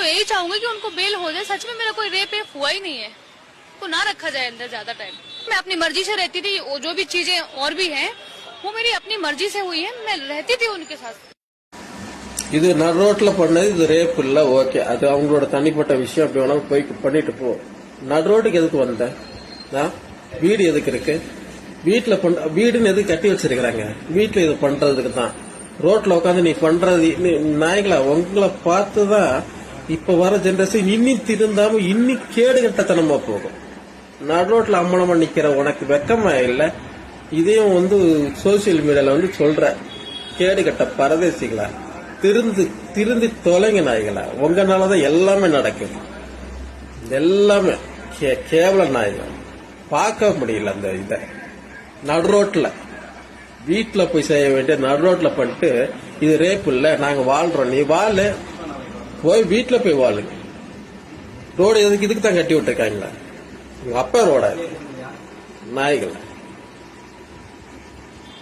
यही चाहूंगी कि उनको बेल हो जाए। सच में मेरा कोई रेप हुआ ही नहीं है, तो ना रखा जाए अंदर ज्यादा टाइम। मैं अपनी मर्जी से रहती थी, वो जो भी चीजें और भी हैं वो मेरी अपनी मर्जी से हुई है, मैं रहती थी उनके साथ। இது நடு ரோட்ல பண்ணது, இது ரேப் இல்ல, ஓகே, அது அவங்களோட தனிப்பட்ட விஷயம். அப்படி வேணாலும் போய் பண்ணிட்டு போ. நடு ரோட்டுக்கு எதுக்கு வந்த? வீடு எதுக்கு இருக்கு? வீட்டுல வீடுன்னு எதுக்கு கட்டி வச்சிருக்காங்க? வீட்டுல இது பண்றதுக்கு தான். ரோட்ல உட்காந்து நீ பண்றது நாய்களா, உங்களை பார்த்துதான் இப்ப வர ஜெனரேஷன் இன்னி திருந்தாம இன்னி கேடு கட்டத்தனமா போகும். நடு ரோட்ல அம்மனமா நிக்கிற உனக்கு வெக்கமா இல்ல? இதையும் சோசியல் மீடியால சொல்ற கேடு கட்ட பரதேசிகளா, திருந்தி தொலைங்க நாய்களா. உங்கனாலதான் எல்லாமே நடக்கும். எல்லாமே கேவல நாய்கள். பார்க்க முடியல அந்த இத நடு ரோட்ல. வீட்டுல போய் செய்ய வேண்டிய நடு ரோட்ல பண்ணிட்டு இது ரேப் இல்ல, நாங்க வாழ்றோம், நீ வாழு, போய் வீட்டுல போய் வாழுங்க. ரோடு இதுக்கு தான் கட்டி விட்டுருக்காங்களா? உங்க அப்பா ரோட நாய்கள்.